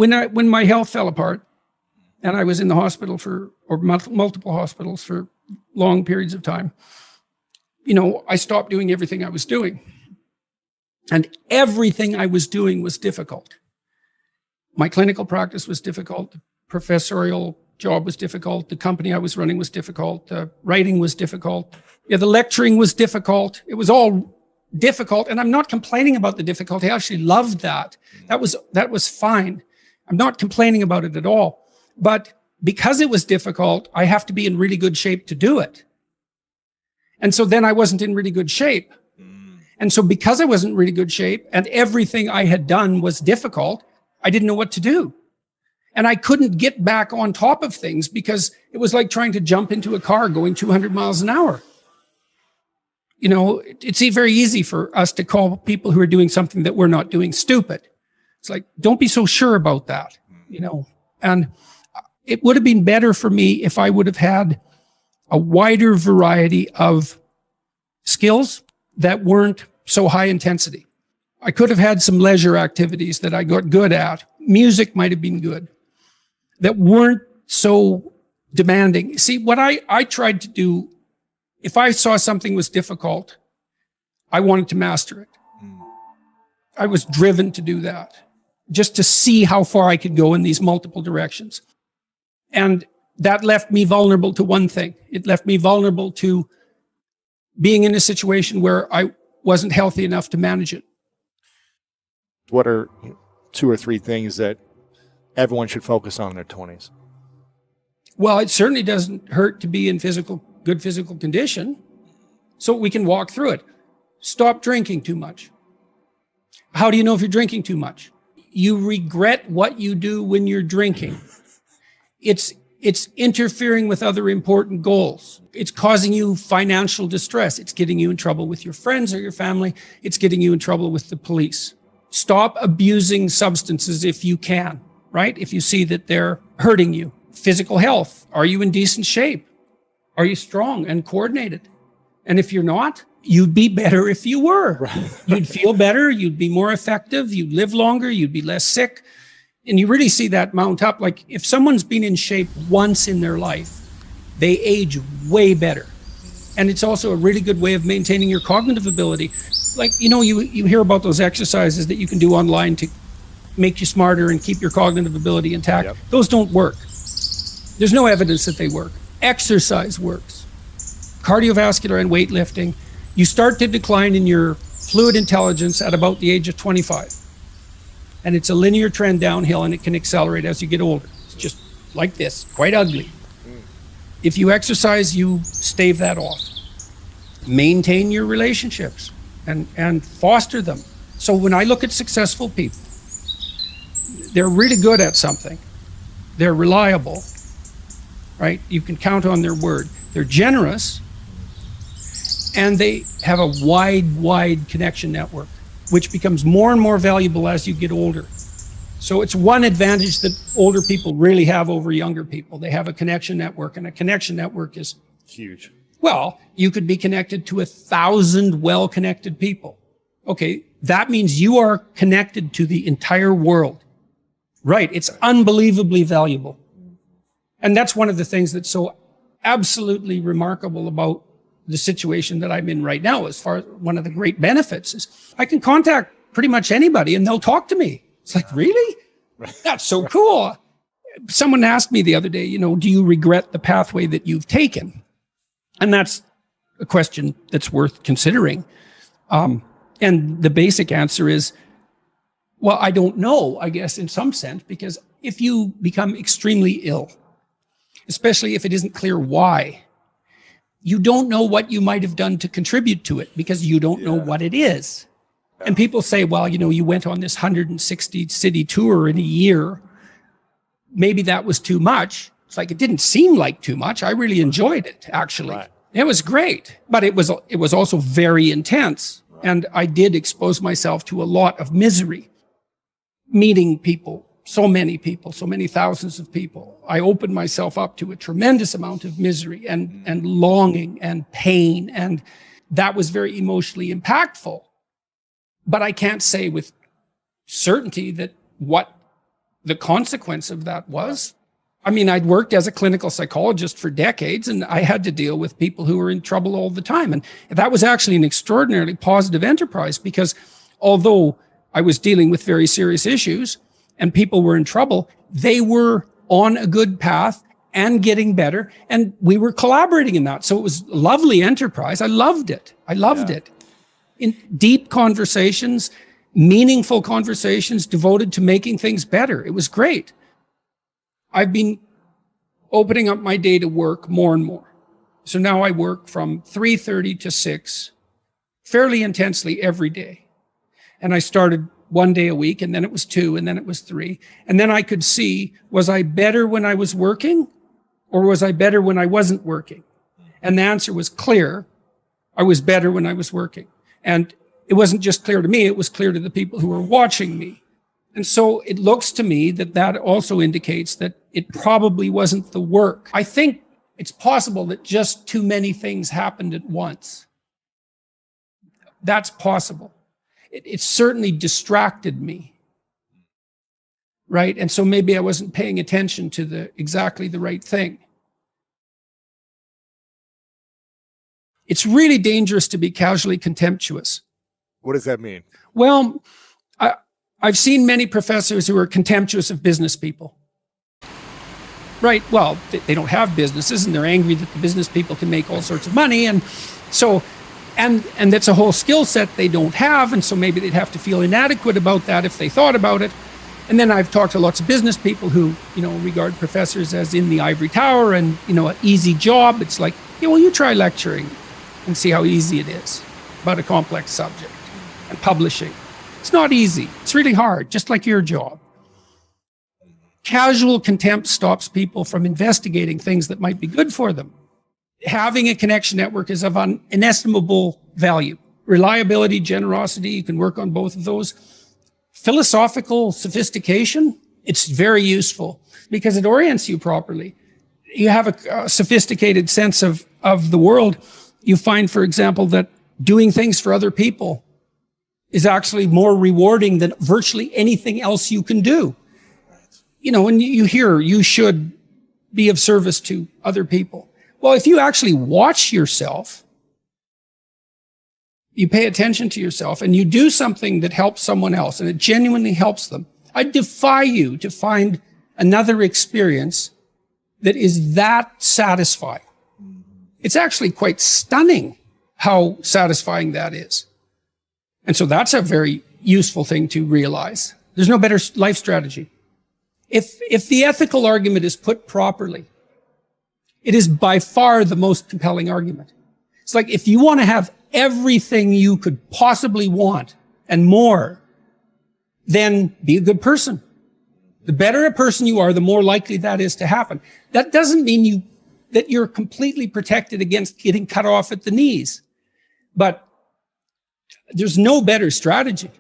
when my health fell apart and I was in the hospital or multiple hospitals for long periods of time, I stopped doing everything I was doing. And everything I was doing was difficult. My clinical practice was difficult. The professorial job was difficult. The company I was running was difficult. The writing was difficult. Yeah, the lecturing was difficult. It was all difficult. And I'm not complaining about the difficulty. I actually loved that. That was fine. I'm not complaining about it at all. But because it was difficult, I have to be in really good shape to do it. And so then I wasn't in really good shape. And so because I wasn't in really good shape and everything I had done was difficult, I didn't know what to do. And I couldn't get back on top of things because it was like trying to jump into a car going 200 miles an hour. It's very easy for us to call people who are doing something that we're not doing stupid. It's like, don't be so sure about that, And it would have been better for me if I would have had a wider variety of skills that weren't so high intensity. I could have had some leisure activities that I got good at. Music might have been good, that weren't so demanding. See, what I tried to do, if I saw something was difficult, I wanted to master it. I was driven to do that, just to see how far I could go in these multiple directions. And that left me vulnerable to one thing. It left me vulnerable to being in a situation where I wasn't healthy enough to manage it. What are 2 or 3 things that everyone should focus on in their 20s? Well, it certainly doesn't hurt to be in good physical condition, so we can walk through it. Stop drinking too much. How do you know if you're drinking too much? You regret what you do when you're drinking. It's interfering with other important goals. It's causing you financial distress. It's getting you in trouble with your friends or your family. It's getting you in trouble with the police. Stop abusing substances if you can, right? If you see that they're hurting you. Physical health. Are you in decent shape? Are you strong and coordinated? And if you're not, you'd be better if you were. Right. You'd feel better. You'd be more effective. You'd live longer. You'd be less sick. And you really see that mount up. Like if someone's been in shape once in their life, they age way better. And it's also a really good way of maintaining your cognitive ability. Like, you hear about those exercises that you can do online to make you smarter and keep your cognitive ability intact. Yep. Those don't work. There's no evidence that they work. Exercise works. Cardiovascular and weightlifting, you start to decline in your fluid intelligence at about the age of 25. And it's a linear trend downhill, and it can accelerate as you get older. It's just like this, quite ugly. If you exercise, you stave that off. Maintain your relationships and foster them. So when I look at successful people, they're really good at something. They're reliable, right? You can count on their word. They're generous, and they have a wide connection network, which becomes more and more valuable as you get older. So it's one advantage that older people really have over younger people. They have a connection network, and a connection network is huge. Well, you could be connected to 1,000 well-connected people. Okay, that means you are connected to the entire world. Right, it's unbelievably valuable. And that's one of the things that's so absolutely remarkable about the situation that I'm in right now. As far as one of the great benefits is I can contact pretty much anybody and they'll talk to me. It's like, really? That's so cool. Someone asked me the other day, do you regret the pathway that you've taken? And that's a question that's worth considering. And the basic answer is, well, I don't know, I guess, in some sense, because if you become extremely ill, especially if it isn't clear why, you don't know what you might have done to contribute to it because you don't know what it is. And people say, well, you went on this 160 city tour in a year. Maybe that was too much. It's like, it didn't seem like too much. I really enjoyed it, actually. Right. It was great, but it was also very intense. Right. And I did expose myself to a lot of misery, meeting people, so many thousands of people. I opened myself up to a tremendous amount of misery and longing and pain. And that was very emotionally impactful. But I can't say with certainty that what the consequence of that was, I mean, I'd worked as a clinical psychologist for decades, and I had to deal with people who were in trouble all the time. And that was actually an extraordinarily positive enterprise, because although I was dealing with very serious issues and people were in trouble, they were on a good path and getting better. And we were collaborating in that. So it was a lovely enterprise. I loved it. I loved it. In deep conversations, meaningful conversations devoted to making things better. It was great. I've been opening up my day to work more and more. So now I work from 3:30 to 6 fairly intensely every day. And I started 1 day a week, and then it was 2, and then it was 3. And then I could see, was I better when I was working, or was I better when I wasn't working? And the answer was clear. I was better when I was working. And it wasn't just clear to me, it was clear to the people who were watching me. And so it looks to me that that also indicates that it probably wasn't the work. I think it's possible that just too many things happened at once. That's possible. It certainly distracted me, right? And so maybe I wasn't paying attention to exactly the right thing. It's really dangerous to be casually contemptuous. What does that mean? Well, I've seen many professors who are contemptuous of business people. Right, well, they don't have businesses, and they're angry that the business people can make all sorts of money, and so, and that's a whole skill set they don't have, and so maybe they'd have to feel inadequate about that if they thought about it. And then I've talked to lots of business people who, regard professors as in the ivory tower and, an easy job. It's like, well, you try lecturing and see how easy it is about a complex subject, and publishing. It's not easy. It's really hard, just like your job. Casual contempt stops people from investigating things that might be good for them. Having a connection network is of inestimable value. Reliability, generosity, you can work on both of those. Philosophical sophistication, it's very useful because it orients you properly. You have a sophisticated sense of the world. You find, for example, that doing things for other people is actually more rewarding than virtually anything else you can do. When you hear you should be of service to other people. Well, if you actually watch yourself, you pay attention to yourself, and you do something that helps someone else, and it genuinely helps them, I defy you to find another experience that is that satisfying. It's actually quite stunning how satisfying that is. And so that's a very useful thing to realize. There's no better life strategy. If the ethical argument is put properly, it is by far the most compelling argument. It's like, if you want to have everything you could possibly want and more, then be a good person. The better a person you are, the more likely that is to happen. That doesn't mean that you're completely protected against getting cut off at the knees. But there's no better strategy.